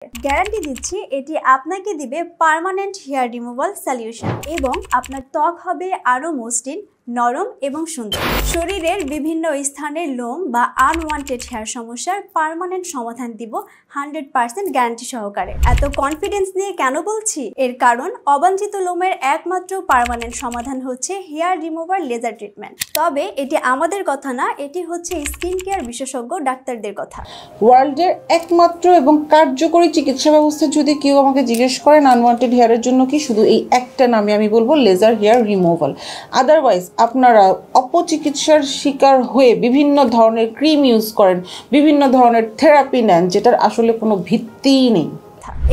Guarantee দিচ্ছি এটি আপনাকে দিবে পার্মানেন্ট হেয়ার রিমুভাল সলিউশন এবং আপনার ত্বক হবে আরও মসৃণ, নরম এবং সুন্দর। শরীরের বিভিন্ন স্থানের লোম বা আনওয়ান্টেড হেয়ার সমস্যার পার্মানেন্ট সমাধান দিব 100% গ্যারান্টি সহকারে। এত কনফিডেন্স নিয়ে কেন বলছি? এর কারণ অবাঞ্ছিত লোমের একমাত্র পার্মানেন্ট সমাধান হচ্ছে হেয়ার রিমুভার লেজার ট্রিটমেন্ট। তবে এটি আমাদের কথা না, এটি হচ্ছে স্কিন কেয়ার বিশেষজ্ঞ ডাক্তারদের কথা। ওয়ার্ল্ডের একমাত্র এবং কার্যকরী চিকিৎসা ব্যবস্থা যদি কেউ আমাকে জিজ্ঞেস করেন আনওয়ান্টেড হেয়ারের জন্য কি, শুধু এই একটা নামে আমি বলবো লেজার হেয়ার রিমুভাল। আদারওয়াইজ আপনারা অপচিকিৎসার শিকার হয়ে বিভিন্ন ধরনের ক্রিম ইউজ করেন, বিভিন্ন ধরনের থেরাপি নেন, যেটার আসলে কোনো ভিত্তিই নেই।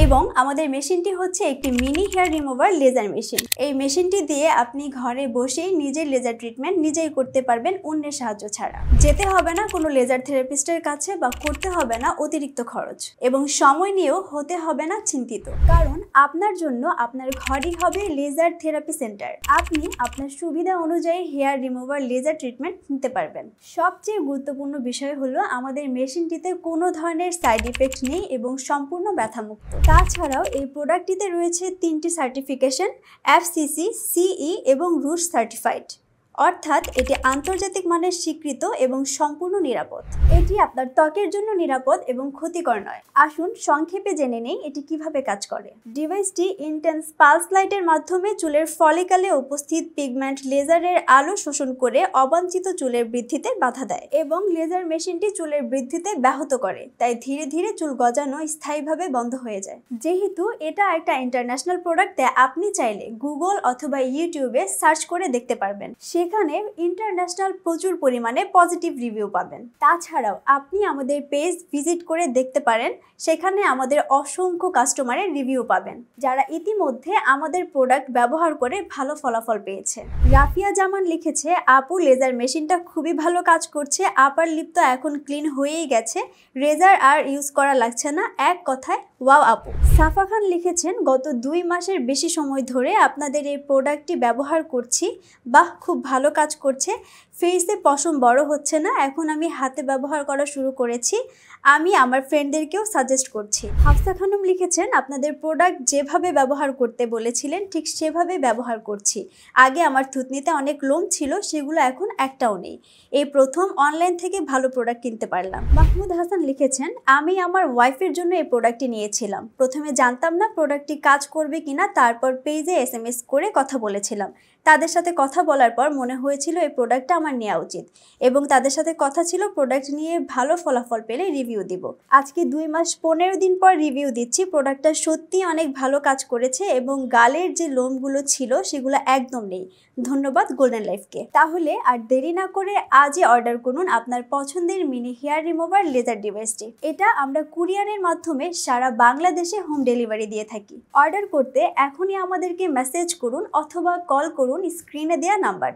এবং আমাদের মেশিনটি হচ্ছে একটি mini hair remover laser machine. এই মেশিনটি দিয়ে আপনি ঘরে বসেই নিজের লেজার ট্রিটমেন্ট নিজেই করতে পারবেন অন্যের সাহায্য ছাড়া। যেতে হবে না কোনো লেজার থেরাপিস্টের কাছে বা করতে হবে না অতিরিক্ত খরচ, এবং সময় নিয়েও হতে হবে না চিন্তিত, কারণ আপনার জন্য আপনার ঘরই হবে লেজার থেরাপি সেন্টার। আপনি আপনার সুবিধা অনুযায়ী হেয়ার রিমুভার লেজার ট্রিটমেন্ট নিতে পারবেন। সবচেয়ে গুরুত্বপূর্ণ বিষয় হলো আমাদের মেশিনটিতে কোনো ধরনের সাইড ইফেক্ট নেই এবং সম্পূর্ণ ব্যথামুক্ত। তাছাড়াও এই প্রোডাক্টটিতে রয়েছে 3টি সার্টিফিকেশন, FCC, CE এবং রুশ সার্টিফাইড, অর্থাৎ এটি আন্তর্জাতিক মানের স্বীকৃত এবং সম্পূর্ণ নিরাপদ। এটি আপনার ত্বকের জন্য নিরাপদ এবং ক্ষতিকর নয়। আসুন সংক্ষেপে জেনে নেই এটি কিভাবে কাজ করে। ডিভাইসটি ইন্টেন্স পালস লাইটের মাধ্যমে চুলের ফলিকালে উপস্থিত পিগমেন্ট লেজারের আলো শোষণ করে অবাঞ্ছিত চুলের বৃদ্ধিতে বাধা দেয়, এবং লেজার মেশিনটি চুলের বৃদ্ধিতে ব্যাহত করে, তাই ধীরে ধীরে চুল গজানো স্থায়ীভাবে বন্ধ হয়ে যায়। যেহেতু এটা একটা ইন্টারন্যাশনাল প্রোডাক্ট, তাই আপনি চাইলে গুগল অথবা ইউটিউবে সার্চ করে দেখতে পারবেন। সেখানে ইন্টারন্যাশনাল প্রচুর পরিমাণে পজিটিভ রিভিউ পাবেন। তাছাড়াও আপনি আমাদের পেজ ভিজিট করে দেখতে পারেন, সেখানে আমাদের অসংখ্য কাস্টমারের রিভিউ পাবেন যারা ইতিমধ্যে আমাদের প্রোডাক্ট ব্যবহার করে ভালো ফলাফল পেয়েছে। রাফিয়া জামান লিখেছে, আপু লেজার মেশিনটা খুবই ভালো কাজ করছে, আপার লিপ তো এখন ক্লিন হয়েই গেছে, রেজার আর ইউজ করা লাগছে না, এক কথায় ওয়াও আপু। সাফা খান লিখেছেন, গত 2 মাসের বেশি সময় ধরে আপনাদের এই প্রোডাক্টটি ব্যবহার করছি, বাহ খুব ভালো কাজ করছে, ফেসে পশম বড় হচ্ছে না, এখন আমি হাতে ব্যবহার করা শুরু করেছি, আমি আমার ফ্রেন্ডদেরকেও সাজেস্ট করছি। হাফসা খানম লিখেছেন, আপনাদের প্রোডাক্ট যেভাবে ব্যবহার করতে বলেছিলেন ঠিক সেভাবে ব্যবহার করছি, আগে আমার থুতনিতে অনেক লোম ছিল, সেগুলো এখন একটাও নেই, এই প্রথম অনলাইন থেকে ভালো প্রোডাক্ট কিনতে পারলাম। মাহমুদ হাসান লিখেছেন, আমি আমার ওয়াইফের জন্য এই প্রোডাক্টটি নিয়েছিলাম, প্রথমে জানতাম না প্রোডাক্টটি কাজ করবে কিনা, তারপর পেজে SMS করে কথা বলেছিলাম, তাদের সাথে কথা বলার পর মনে হয়েছিল এই প্রোডাক্টটা আমার নেওয়া উচিত, এবং তাদের সাথে কথা ছিল প্রোডাক্ট নিয়ে ভালো ফলাফল পেলে রিভিউ দিব। আজকে 2 মাস 15 দিন পর রিভিউ দিচ্ছি, প্রোডাক্টটা সত্যি অনেক ভালো কাজ করেছে এবং গালের যে লোমগুলো ছিল সেগুলো একদম নেই। ধন্যবাদ গোল্ডেন লাইফকে। তাহলে আর দেরি না করে আজই অর্ডার করুন আপনার পছন্দের মিনি হেয়ার রিমুভার লেজার ডিভাইসটি। এটা আমরা কুরিয়ারের মাধ্যমে সারা বাংলাদেশে হোম ডেলিভারি দিয়ে থাকি। অর্ডার করতে এখনই আমাদেরকে মেসেজ করুন অথবা কল করুন স্ক্রিনে দেওয়া নাম্বারে।